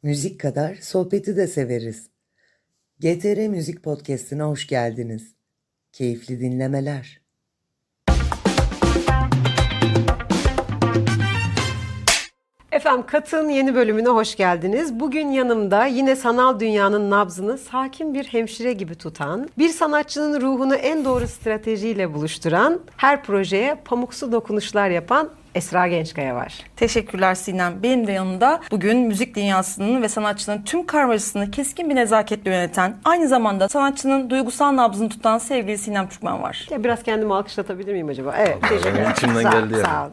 Müzik kadar sohbeti de severiz. GTR Müzik Podcast'ine hoş geldiniz. Keyifli dinlemeler. Efendim Kat'ın yeni bölümüne hoş geldiniz. Bugün yanımda yine sanal dünyanın nabzını sakin bir hemşire gibi tutan, bir sanatçının ruhunu en doğru stratejiyle buluşturan, her projeye pamuksu dokunuşlar yapan Esra Gençkaya var. Teşekkürler Sinem. Benim de yanımda bugün müzik dünyasının ve sanatçının tüm karmaşasını keskin bir nezaketle yöneten, aynı zamanda sanatçının duygusal nabzını tutan sevgili Sinem Türkmen var. Ya biraz kendimi alkışlatabilir miyim acaba? Evet, teşekkürler. İçimden Sağ ol, geldi yani. sağ ol.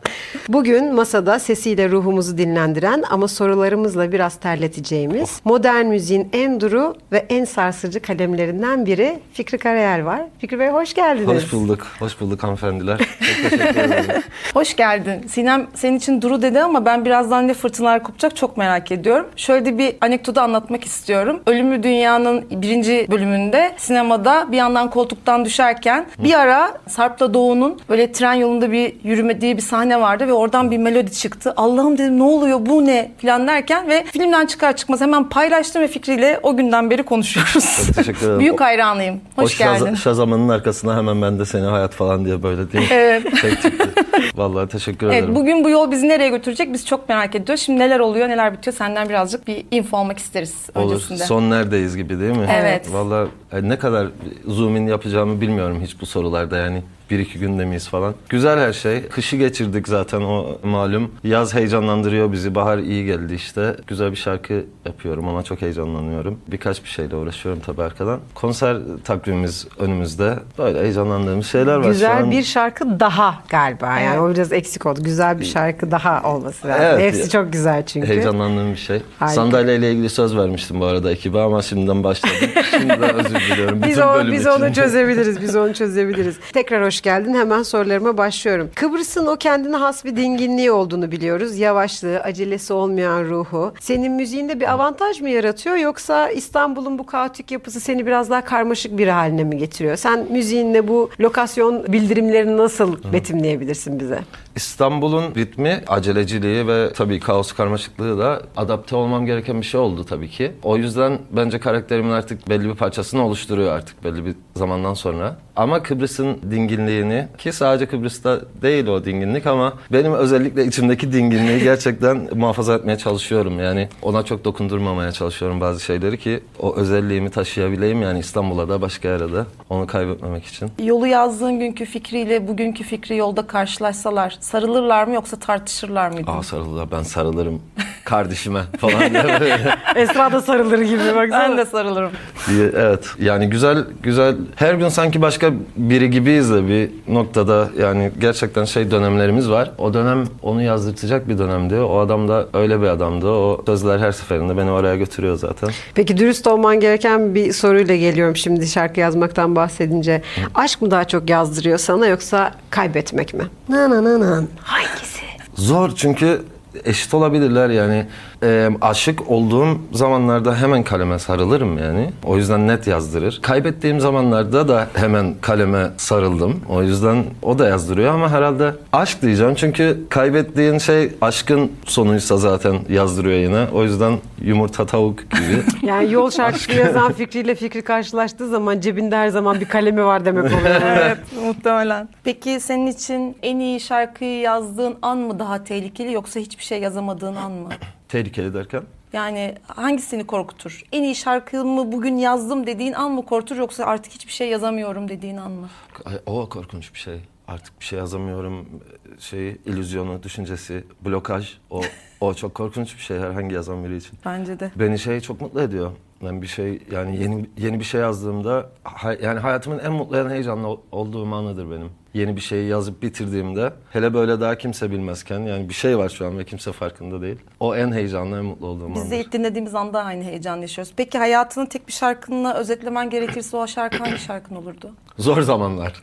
Bugün masada sesiyle ruhumuzu dinlendiren ama sorularımızla biraz terleteceğimiz modern müziğin en duru ve en sarsıcı kalemlerinden biri Fikri Karayel var. Fikri Bey hoş geldiniz. Hoş bulduk. Hoş bulduk hanımefendiler. Çok teşekkür ederim. Hoş geldin. Sinem senin için duru dedi ama ben birazdan ne fırtınalar kopacak çok merak ediyorum. Şöyle de bir anekdotu anlatmak istiyorum. Ölümlü Dünya'nın 1. bölümünde sinemada bir yandan koltuktan düşerken bir ara Sarp'la Doğu'nun böyle tren yolunda bir yürümediği bir sahne vardı ve oradan bir melodi çıktı. Allah'ım dedim ne oluyor bu ne falan derken ve filmden çıkar çıkmaz hemen paylaştım ve Fikri'yle o günden beri konuşuyoruz. Çok teşekkür ederim. Büyük hayranıyım. Hoş geldin. Şazamanın arkasına hemen ben de seni hayat falan diye böyle değil mi? Evet. Şey çıktı. Vallahi teşekkür ederim. Evet, bugün bu yol bizi nereye götürecek biz çok merak ediyoruz. Şimdi neler oluyor, neler bitiyor senden birazcık bir info almak isteriz Olur. öncesinde. Son neredeyiz gibi değil mi? Evet. Vallahi ne kadar zoom in yapacağımı bilmiyorum hiç bu sorularda yani. 1-2 günde miyiz falan. Güzel her şey. Kışı geçirdik zaten o malum. Yaz heyecanlandırıyor bizi. Bahar iyi geldi işte. Güzel bir şarkı yapıyorum. Ona çok heyecanlanıyorum. Birkaç bir şeyle uğraşıyorum tabii arkadan. Konser takvimimiz önümüzde. Böyle heyecanlandığımız şeyler var şu Güzel an. bir şarkı daha galiba. Yani Evet. o biraz eksik oldu. Güzel bir şarkı daha olması lazım. Evet. Hepsi çok güzel çünkü. Heyecanlandığım bir şey. Harika. Sandalyeyle ilgili söz vermiştim bu arada ekibe ama şimdiden başladım. Şimdiden özür diliyorum. Biz, Bütün bölüm biz onu için. çözebiliriz. Biz onu çözebiliriz. Tekrar hoş geldin. Hemen sorularıma başlıyorum. Kıbrıs'ın o kendine has bir dinginliği olduğunu biliyoruz. Yavaşlığı, acelesi olmayan ruhu. Senin müziğinde bir avantaj mı yaratıyor yoksa İstanbul'un bu kaotik yapısı seni biraz daha karmaşık bir haline mi getiriyor? Sen müziğinle bu lokasyon bildirimlerini nasıl betimleyebilirsin bize? İstanbul'un ritmi, aceleciliği ve tabii kaos karmaşıklığı da adapte olmam gereken bir şey oldu tabii ki. O yüzden bence karakterimin artık belli bir parçasını oluşturuyor artık belli bir zamandan sonra. Ama Kıbrıs'ın dinginliğini, ki sadece Kıbrıs'ta değil o dinginlik ama benim özellikle içimdeki dinginliği gerçekten muhafaza etmeye çalışıyorum. Yani ona çok dokundurmamaya çalışıyorum bazı şeyleri ki o özelliğimi taşıyabileyim yani İstanbul'a da başka yere de onu kaybetmemek için. Yolu yazdığın günkü Fikri'yle bugünkü Fikri yolda karşılaşsalar sarılırlar mı yoksa tartışırlar mıydı? Sarılırlar, ben sarılırım kardeşime falan diye böyle. Esra da sarılır gibi baksana. Ben de sarılırım. Evet yani güzel her gün sanki başka biri gibiyiz de bir noktada yani gerçekten dönemlerimiz var. O dönem onu yazdırtacak bir dönemdi. O adam da öyle bir adamdı. O sözler her seferinde beni oraya götürüyor zaten. Peki dürüst olman gereken bir soruyla geliyorum şimdi şarkı yazmaktan bahsedince. Aşk mı daha çok yazdırıyor sana yoksa kaybetmek mi? Hangisi? Zor çünkü eşit olabilirler yani. Aşık olduğum zamanlarda hemen kaleme sarılırım yani. O yüzden net yazdırır. Kaybettiğim zamanlarda da hemen kaleme sarıldım. O yüzden o da yazdırıyor ama herhalde aşk diyeceğim. Çünkü kaybettiğin şey aşkın sonuysa zaten yazdırıyor yine. O yüzden yumurta tavuk gibi. Yani yol şarkısını yazan Fikri ile Fikri karşılaştığı zaman cebinde her zaman bir kalemi var demek oluyor. Evet, muhtemelen. Peki senin için en iyi şarkıyı yazdığın an mı daha tehlikeli yoksa hiçbir şey yazamadığın an mı? Tehlikeli derken? Yani hangisi seni korkutur? En iyi şarkımı bugün yazdım dediğin an mı korkutur yoksa artık hiçbir şey yazamıyorum dediğin an mı? O korkunç bir şey. Artık bir şey yazamıyorum. İllüzyonu, düşüncesi, blokaj. O çok korkunç bir şey herhangi yazan biri için. Bence de. Beni çok mutlu ediyor. Ben bir şey yani yeni bir şey yazdığımda yani hayatımın en mutlu en heyecanlı olduğum anıdır benim. Yeni bir şeyi yazıp bitirdiğimde hele böyle daha kimse bilmezken yani bir şey var şu an ve kimse farkında değil. O en heyecanlı en mutlu olduğum andır. Biz de ilk dinlediğimiz anda aynı heyecan yaşıyoruz. Peki hayatını tek bir şarkınla özetlemen gerekirse o şarkı hangi şarkın olurdu? Zor zamanlar.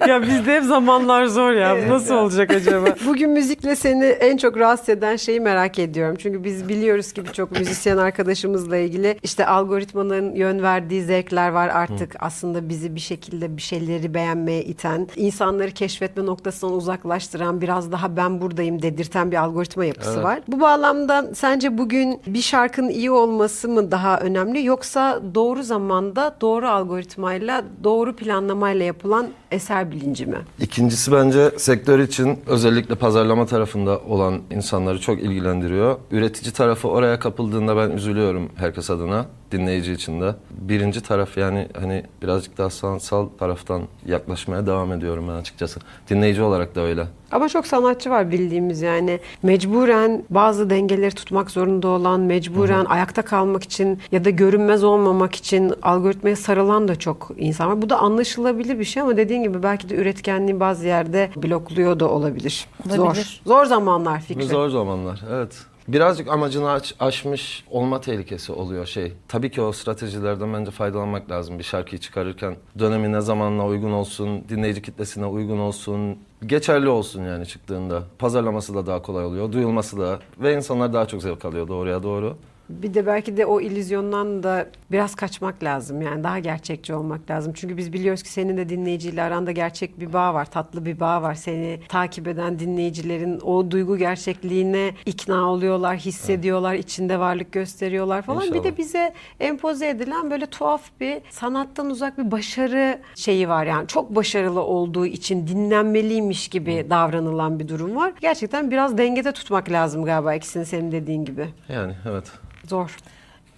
Ya bizde hep zamanlar zor ya. Bu nasıl olacak acaba? Bugün müzikle seni en çok rahatsız eden şeyi merak ediyorum. Çünkü biz biliyoruz ki birçok müzisyen arkadaşımızla ilgili işte algoritmanın yön verdiği zevkler var artık. Aslında bizi bir şekilde bir şeyleri beğenmeye iten, insanları keşfetme noktasından uzaklaştıran, biraz daha ben buradayım dedirten bir algoritma yapısı var. Bu bağlamda sence bugün bir şarkının iyi olması mı daha önemli, yoksa doğru zamanda, doğru algoritmayla, doğru planlamayla yapılan eser bilinci mi? İkincisi bence sektör için özellikle pazarlama tarafında olan insanları çok ilgilendiriyor. Üretici tarafı oraya kapıldığında ben üzülüyorum herkes adına, dinleyici için de. Birinci taraf yani hani birazcık daha sanatsal taraftan yaklaşmaya devam ediyorum ben açıkçası. Dinleyici olarak da öyle. Ama çok sanatçı var bildiğimiz, yani mecburen bazı dengeleri tutmak zorunda olan, mecburen ayakta kalmak için ya da görünmez olmamak için algoritmaya sarılan da çok insan var. Bu da anlaşılabilir bir şey ama dediğin gibi belki de üretkenliği bazı yerde blokluyor da olabilir. Olabilir. Zor zamanlar Fikri. Zor zamanlar, evet. Birazcık amacını aşmış olma tehlikesi oluyor şey. Tabii ki o stratejilerden bence faydalanmak lazım bir şarkıyı çıkarırken. Dönemine, zamanına uygun olsun, dinleyici kitlesine uygun olsun, geçerli olsun yani çıktığında. Pazarlaması da daha kolay oluyor, duyulması da ve insanlar daha çok zevk alıyor doğruya doğru. Bir de belki de o illüzyondan da biraz kaçmak lazım. Yani daha gerçekçi olmak lazım. Çünkü biz biliyoruz ki senin de dinleyiciyle aranda gerçek bir bağ var. Tatlı bir bağ var. Seni takip eden dinleyicilerin o duygu gerçekliğine ikna oluyorlar, hissediyorlar, içinde varlık gösteriyorlar falan. İnşallah. Bir de bize empoze edilen böyle tuhaf bir sanattan uzak bir başarı şeyi var. Yani çok başarılı olduğu için dinlenmeliymiş gibi davranılan bir durum var. Gerçekten biraz dengede tutmak lazım galiba ikisini, senin dediğin gibi. Yani evet. Zor.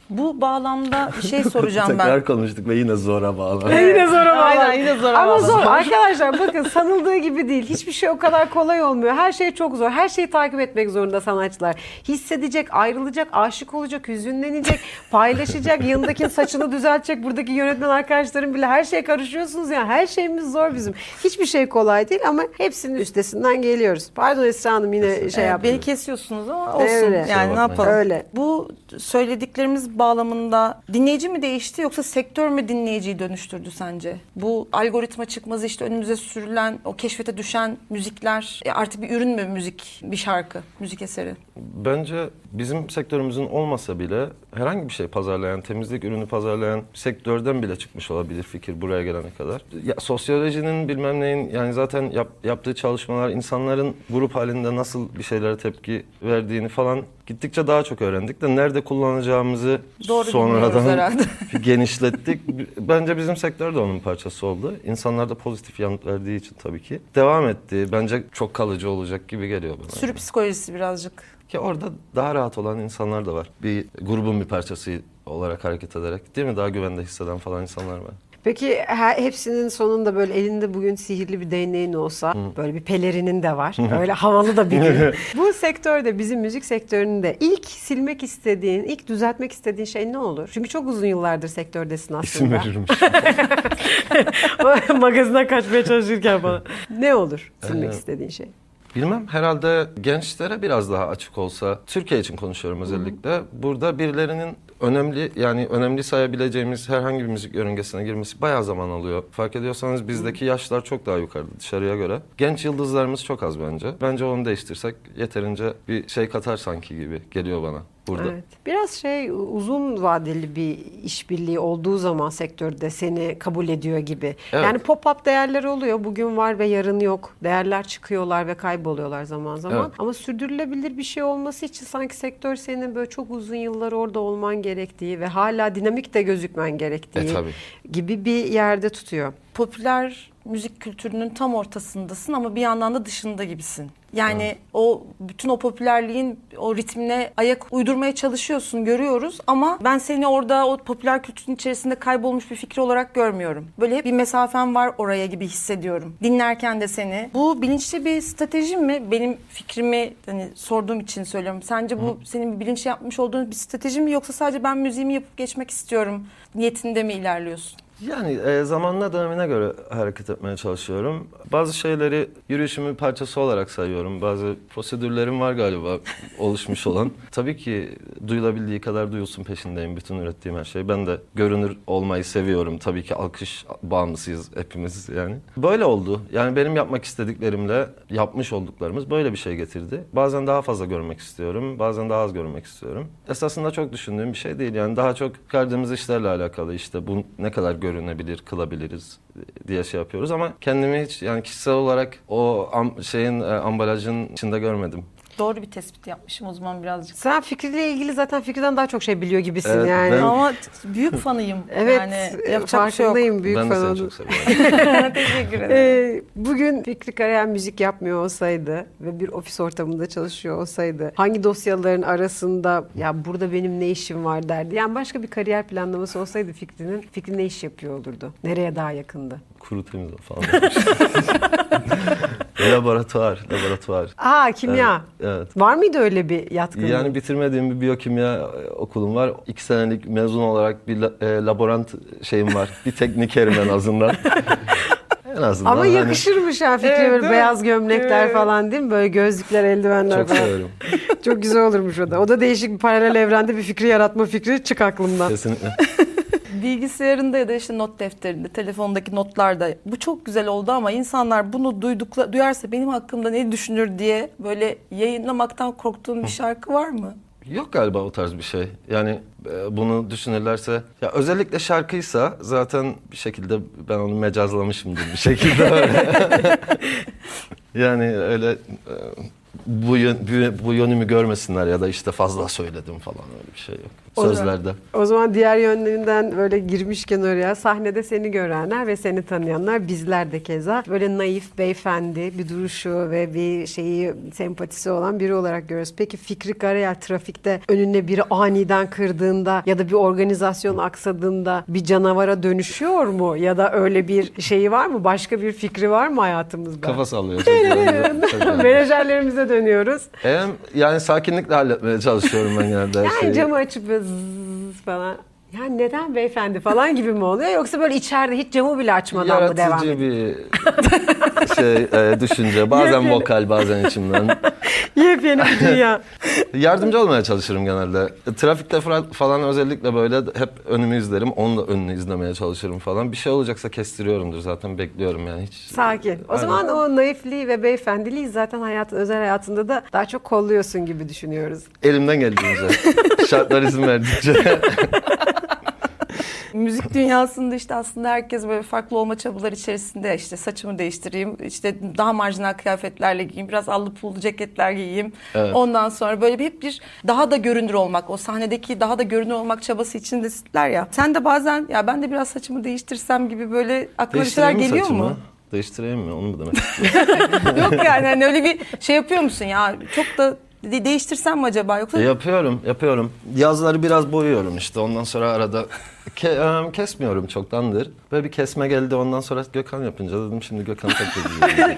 Bu bağlamda bir şey soracağım ben. Tekrar konuştuk ve yine zora bağlı. Yine zor ama. Aynen, yine zor Ama ama. zor. Arkadaşlar bakın, sanıldığı gibi değil. Hiçbir şey o kadar kolay olmuyor. Her şey çok zor. Her şeyi takip etmek zorunda sanatçılar. Hissedecek, ayrılacak, aşık olacak, hüzünlenecek, paylaşacak, yanındakinin saçını düzeltecek. Buradaki yönetmen arkadaşlarım bile her şeye karışıyorsunuz ya. Her şeyimiz zor bizim. Hiçbir şey kolay değil ama hepsinin üstesinden geliyoruz. Pardon Esra Hanım, yine şey yaptım. Beni kesiyorsunuz ama olsun. Öyle. Yani ne yapalım? Öyle. Bu söylediklerimiz bağlamında dinleyici mi değişti yoksa sektör mü dinleyiciyi dönüştürdü sence? Bu algoritma çıkmazı, işte önümüze sürülen, o keşfete düşen müzikler artık bir ürün mü müzik, bir şarkı, müzik eseri? Bence bizim sektörümüzün olmasa bile herhangi bir şey pazarlayan, temizlik ürünü pazarlayan sektörden bile çıkmış olabilir fikir buraya gelene kadar. Ya, sosyolojinin bilmem neyin yani zaten yaptığı çalışmalar, insanların grup halinde nasıl bir şeylere tepki verdiğini falan gittikçe daha çok öğrendik de nerede kullanacağımızı Doğru bilmiyoruz sonradan herhalde. genişlettik. Bence bizim sektör de onun parçası oldu. İnsanlar da pozitif yanıt verdiği için tabii ki. Devam etti. Bence çok kalıcı olacak gibi geliyor bana. Sürü psikolojisi birazcık. Ki orada daha rahat olan insanlar da var. Bir grubun bir parçası olarak hareket ederek, değil mi? Daha güvende hisseden falan insanlar var. Peki hepsinin sonunda böyle elinde bugün sihirli bir değneğin olsa, böyle bir pelerinin de var. Öyle havalı da bir gün. Bu sektörde, bizim müzik sektöründe ilk silmek istediğin, ilk düzeltmek istediğin şey ne olur? Çünkü çok uzun yıllardır sektördesin aslında. İsim veririm. Magazinden kaçmaya çalışırken falan. Ne olur silmek istediğin şey? Bilmem, herhalde gençlere biraz daha açık olsa, Türkiye için konuşuyorum özellikle. Burada birilerinin önemli sayabileceğimiz herhangi bir müzik yörüngesine girmesi bayağı zaman alıyor. Fark ediyorsanız bizdeki yaşlar çok daha yukarıda dışarıya göre. Genç yıldızlarımız çok az bence. Bence onu değiştirsek yeterince bir şey katar sanki gibi geliyor bana burada. Evet. Biraz uzun vadeli bir işbirliği olduğu zaman sektörde seni kabul ediyor gibi. Evet. Yani pop-up değerleri oluyor. Bugün var ve yarın yok. Değerler çıkıyorlar ve kayboluyorlar zaman zaman. Evet. Ama sürdürülebilir bir şey olması için sanki sektör senin böyle çok uzun yıllar orada olman gerektiği ve hala dinamik de gözükmen gerektiği Tabii. gibi bir yerde tutuyor. Popüler müzik kültürünün tam ortasındasın ama bir yandan da dışında gibisin. Yani o bütün o popülerliğin o ritmine ayak uydurmaya çalışıyorsun, görüyoruz ama ben seni orada o popüler kültürün içerisinde kaybolmuş bir fikir olarak görmüyorum. Böyle hep bir mesafen var oraya gibi hissediyorum. Dinlerken de seni. Bu bilinçli bir strateji mi? Benim fikrimi hani sorduğum için söylüyorum. Sence bu senin bir bilinçli yapmış olduğun bir strateji mi, yoksa sadece ben müziğimi yapıp geçmek istiyorum niyetinde mi ilerliyorsun? Yani zamanla dönemine göre hareket etmeye çalışıyorum. Bazı şeyleri yürüyüşümün parçası olarak sayıyorum. Bazı prosedürlerim var galiba oluşmuş olan. Tabii ki duyulabildiği kadar duyulsun peşindeyim bütün ürettiğim her şey. Ben de görünür olmayı seviyorum. Tabii ki alkış bağımlısıyız hepimiz yani. Böyle oldu. Yani benim yapmak istediklerimle yapmış olduklarımız böyle bir şey getirdi. Bazen daha fazla görmek istiyorum, bazen daha az görmek istiyorum. Esasında çok düşündüğüm bir şey değil. Yani daha çok çıkardığımız işlerle alakalı, işte bu ne kadar görünebilir, kılabiliriz diye şey yapıyoruz ama kendimi hiç yani kişisel olarak o ambalajın içinde görmedim. Doğru bir tespit yapmışım o zaman birazcık. Sen Fikri'yle ilgili zaten Fikri'den daha çok şey biliyor gibisin Evet, yani. ben- Ama büyük fanıyım. Evet, Yani yapacak bir şey yok. farkındayım büyük Ben de fan seni olduğunu. çok seviyorum. Teşekkür ederim. Bugün Fikri Karayan müzik yapmıyor olsaydı ve bir ofis ortamında çalışıyor olsaydı hangi dosyaların arasında ya burada benim ne işim var derdi. Yani başka bir kariyer planlaması olsaydı Fikri ne iş yapıyor olurdu? Nereye daha yakındı? Kuru temizle falan. Laboratuvar. Kimya. Evet. Var mıydı öyle bir yatkınlık? Yani bitirmediğim bir biyokimya okulum var. 2 senelik mezun olarak bir laborant şeyim var. Bir teknikerim en azından. En azından. Ama hani yakışırmış ha Fikri Evet, böyle değil mi? beyaz gömlekler falan değil mi? Böyle gözlükler, eldivenler çok falan. severim. Çok güzel olurmuş o da. O da değişik bir paralel evrende bir fikri yaratma fikri çık aklımdan. Kesinlikle. Bilgisayarında ya da işte not defterinde, telefondaki notlarda bu çok güzel oldu ama insanlar bunu duyarsa benim hakkımda ne düşünür diye böyle yayınlamaktan korktuğun bir şarkı var mı? Yok galiba o tarz bir şey. Yani bunu düşünürlerse... Ya özellikle şarkıysa zaten bir şekilde ben onu mecazlamışımdır bir şekilde. Yani öyle bu yönümü görmesinler ya da işte fazla söyledim falan öyle bir şey yok. Sözlerde. O zaman diğer yönlerinden böyle girmişken oraya sahnede seni görenler ve seni tanıyanlar bizler de keza böyle naif, beyefendi bir duruşu ve bir sempatisi olan biri olarak görüyoruz. Peki Fikri Karayel trafikte önüne biri aniden kırdığında ya da bir organizasyon aksadığında bir canavara dönüşüyor mu? Ya da öyle bir şeyi var mı? Başka bir fikri var mı hayatımızda? Kafa sallıyor. Çok yani. Menajerlerimize dönüyoruz. Yani sakinlikle halletmeye çalışıyorum ben genelde her Yani şeyi. camı açıp böyle zzz falan. Yani neden beyefendi falan gibi mi oluyor? Yoksa böyle içeride hiç camı bile açmadan mı devam Yaratıcı ediyor? bir düşünce. Bazen vokal, bazen içimden. Yepyeni bir dünya. Yardımcı olmaya çalışırım genelde. Trafikte falan özellikle böyle hep önümü izlerim. Onun da önünü izlemeye çalışırım falan. Bir şey olacaksa kestiriyorumdur zaten. Bekliyorum yani hiç. Sakin. O Aynen. zaman o naifliği ve beyefendiliği zaten özel hayatında da daha çok kolluyorsun gibi düşünüyoruz. Elimden geldiğince. Şartlar izin verdikçe. Müzik dünyasında işte aslında herkes böyle farklı olma çabaları içerisinde işte saçımı değiştireyim, işte daha marjinal kıyafetlerle giyeyim, biraz allı pullu ceketler giyeyim. Evet. Ondan sonra böyle hep bir daha da görünür olmak, o sahnedeki daha da görünür olmak çabası içindeler ya. Sen de bazen ya ben de biraz saçımı değiştirsem gibi böyle aklına bir şeyler Değiştireyim mi geliyor saçımı? mu? Değiştireyim mi? Onu mu demek? Yok yani hani öyle bir şey yapıyor musun ya? Çok da değiştirsem mi acaba yoksa? Yapıyorum. Yazları biraz boyuyorum işte. Ondan sonra arada kesmiyorum çoktandır. Böyle bir kesme geldi ondan sonra Gökhan yapınca dedim şimdi Gökhan takılıyor.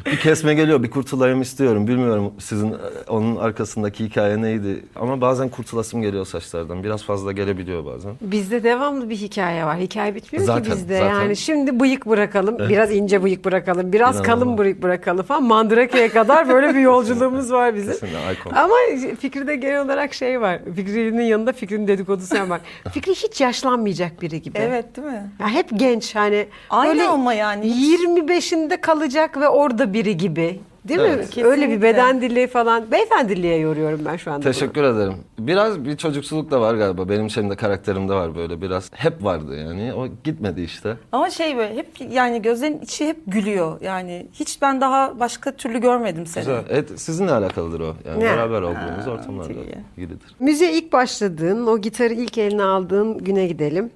Bir kesme geliyor, bir kurtulayım istiyorum. Bilmiyorum sizin onun arkasındaki hikaye neydi. Ama bazen kurtulasım geliyor saçlardan. Biraz fazla gelebiliyor bazen. Bizde devamlı bir hikaye var. Hikaye bitmiyor Zaten, ki bizde. zaten. Yani şimdi bıyık bırakalım, biraz ince bıyık bırakalım, biraz İnanılmaz. kalın bıyık bırakalım falan. Mandıraka'ya kadar böyle bir yolculuğumuz var bizim. Kesinlikle icon. Ama Fikri'de genel olarak şey var. Fikri'nin yanında Fikri'nin dedikodusu var. Fikri hiç yaşlanmayacak biri gibi. Evet değil mi? Ya hep genç hani. Aynı böyle ama yani. 25'inde kalacak ve orada biri gibi. Değil mi? Evet. Öyle bir Kesinlikle. beden dili falan. Beyefendiliğe yoruyorum ben şu anda. Teşekkür ederim. Biraz bir çocuksuluk da var galiba. Benim şeyim de karakterimde var böyle biraz. Hep vardı yani. O gitmedi işte. Ama şey böyle hep yani gözlerin içi hep gülüyor. Yani hiç ben daha başka türlü görmedim seni. Güzel. Evet, sizinle alakalıdır o. Yani Ne? beraber olduğumuz ortamlarla iyi. ilgilidir. Müziğe ilk başladığın, o gitarı ilk eline aldığın güne gidelim.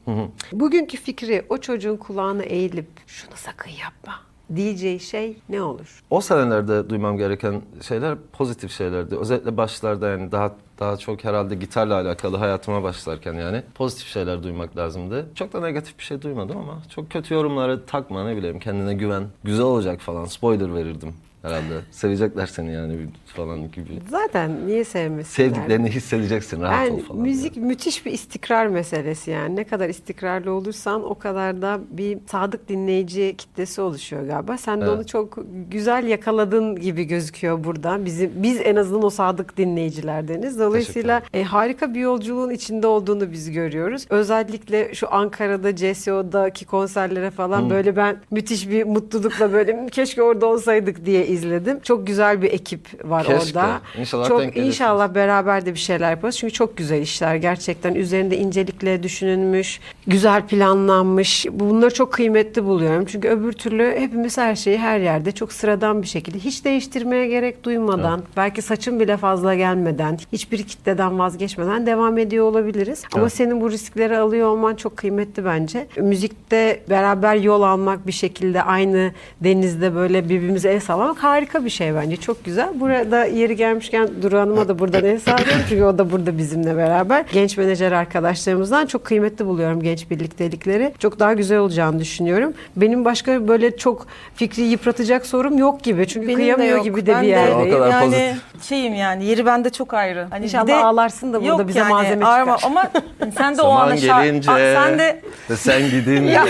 Bugünkü fikri o çocuğun kulağına eğilip şunu sakın yapma diyeceği şey ne olur? O senelerde duymam gereken şeyler pozitif şeylerdi. Özellikle başlarda yani daha çok herhalde gitarla alakalı hayatıma başlarken yani pozitif şeyler duymak lazımdı. Çok da negatif bir şey duymadım ama çok kötü yorumları takma ne bileyim kendine güven. Güzel olacak falan spoiler verirdim. herhalde. Sevecekler seni yani falan gibi. Zaten niye sevmesinler? Sevdiklerini hissedeceksin, rahat ol Yani falan. müzik müthiş bir istikrar meselesi yani. Ne kadar istikrarlı olursan o kadar da bir sadık dinleyici kitlesi oluşuyor galiba. Sen de Evet. onu çok güzel yakaladın gibi gözüküyor burada. Biz en azından o sadık dinleyicilerdeniz. Dolayısıyla harika bir yolculuğun içinde olduğunu biz görüyoruz. Özellikle şu Ankara'da CSO'daki konserlere falan böyle ben müthiş bir mutlulukla böyle keşke orada olsaydık diye izledim. Çok güzel bir ekip var Keşke. orada. İnşallah çok denk gelirsiniz. inşallah beraber de bir şeyler yaparız. Çünkü çok güzel işler gerçekten. Üzerinde incelikle düşünülmüş, güzel planlanmış. Bunları çok kıymetli buluyorum. Çünkü öbür türlü hepimiz her şeyi her yerde çok sıradan bir şekilde hiç değiştirmeye gerek duymadan, belki saçın bile fazla gelmeden, hiçbir kitleden vazgeçmeden devam ediyor olabiliriz. Ama Evet. senin bu riskleri alıyor olman çok kıymetli bence. Müzikte beraber yol almak bir şekilde aynı denizde böyle birbirimize el sallamak harika bir şey bence. Çok güzel. Burada yeri gelmişken Duru Hanım'a da buradan el sallıyorum. Çünkü o da burada bizimle beraber. Genç menajer arkadaşlarımızdan çok kıymetli buluyorum genç birliktelikleri. Çok daha güzel olacağını düşünüyorum. Benim başka böyle çok fikri yıpratacak sorum yok gibi. Çünkü Benim de kıyamıyor yok. gibi de Ben bir yerdeyim. O kadar yani pozitif. şeyim yani yeri bende çok ayrı. Hani İnşallah bir de- ağlarsın da burada Yok bize yani, malzeme ağrıma- çıkar. Ama sen de o Zaman ana gelince sen de ve sen gidince. Ya.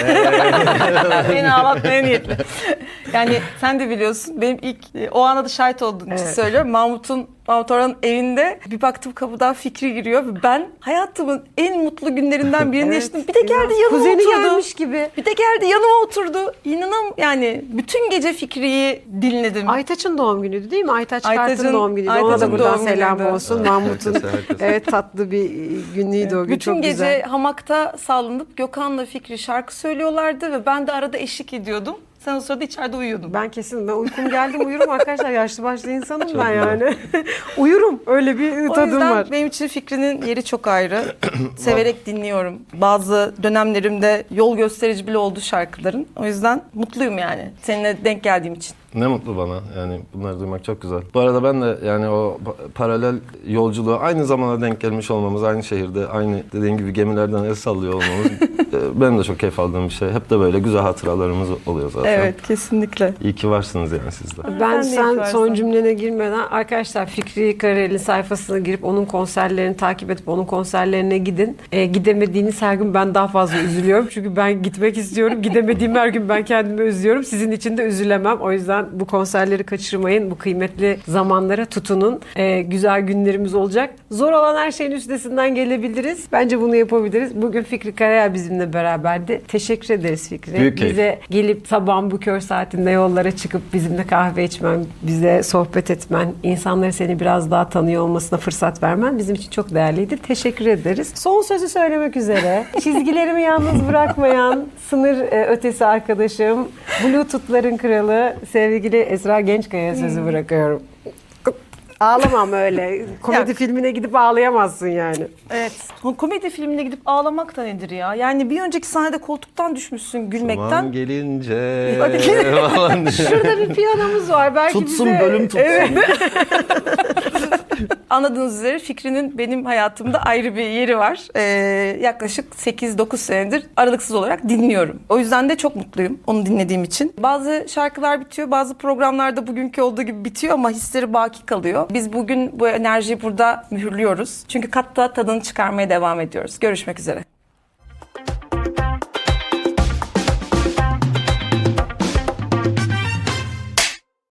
beni ağlatmaya niyetli. Yani sen de biliyorsun benim ilk o ana da şahit olduğum için söylüyorum. Mahmut Orhan'ın evinde bir baktım kapıdan Fikri giriyor ve ben hayatımın en mutlu günlerinden birini yaşadım. Bir de geldi yanıma Kuzeni oturdu. gelmiş gibi. Bir de geldi yanıma oturdu. Yani bütün gece Fikri'yi dinledim. Aytaç'ın doğum günüydü değil mi? Aytaç Kart'ın Aytaç'ın- doğum günüydü. Ona da Aytaç'ın buradan doğum selam günüydü. olsun. Evet, Mahmut'un herkese. evet tatlı bir günüydü o gün. Bütün çok gece güzel. hamakta sallanıp Gökhan'la Fikri şarkı söylüyorlardı ve ben de arada eşlik ediyordum. Sen o sırada içeride uyuyordun. Ben uykum geldi mi uyurum arkadaşlar. Yaşlı başlı insanım ben güzel. yani. Uyurum. Öyle bir O tadım yüzden var. benim için Fikri'nin yeri çok ayrı. Severek dinliyorum. Bazı dönemlerimde yol gösterici bile oldu şarkıların. O yüzden mutluyum yani seninle denk geldiğim için. Ne mutlu bana. Yani bunları duymak çok güzel. Bu arada ben de yani o paralel yolculuğa aynı zamana denk gelmiş olmamız, aynı şehirde, aynı dediğin gibi gemilerden el sallıyor olmamız benim de çok keyif aldığım bir şey. Hep de böyle güzel hatıralarımız oluyor zaten. Evet, kesinlikle. İyi ki varsınız yani siz de. Ben Sen de sen yaparsın. son cümlene girmeden arkadaşlar Fikri Karayel'in sayfasına girip onun konserlerini takip edip onun konserlerine gidin. Gidemediğiniz her gün ben daha fazla üzülüyorum. Çünkü ben gitmek istiyorum. Gidemediğim her gün ben kendimi üzüyorum. Sizin için de üzülemem. O yüzden bu konserleri kaçırmayın. Bu kıymetli zamanlara tutunun. Güzel günlerimiz olacak. Zor olan her şeyin üstesinden gelebiliriz. Bence bunu yapabiliriz. Bugün Fikri Karayel bizimle beraberdi. Teşekkür ederiz Fikri. Büyük keyif. Bize gelip sabahın bu kör saatinde yollara çıkıp bizimle kahve içmen, bize sohbet etmen, insanları seni biraz daha tanıyor olmasına fırsat vermen bizim için çok değerliydi. Teşekkür ederiz. Son sözü söylemek üzere. Çizgilerimi yalnız bırakmayan sınır ötesi arkadaşım, Bluetooth'ların kralı sevgili Esra Gençkaya'ya sözü bırakıyorum. Ağlamam öyle. Komedi Yok. filmine gidip ağlayamazsın yani. Evet. O komedi filmine gidip ağlamak da nedir ya? Yani bir önceki sahnede koltuktan düşmüşsün gülmekten. Zaman gelince Hadi falan diye. Şurada bir piyanomuz var. Belki Tutsun bize... bölüm tutsun. Evet. Anladığınız üzere Fikri'nin benim hayatımda ayrı bir yeri var. Yaklaşık 8-9 senedir aralıksız olarak dinliyorum. O yüzden de çok mutluyum onu dinlediğim için. Bazı şarkılar bitiyor, bazı programlarda bugünkü olduğu gibi bitiyor ama hisleri baki kalıyor. Biz bugün bu enerjiyi burada mühürlüyoruz. Çünkü katta tadını çıkarmaya devam ediyoruz. Görüşmek üzere.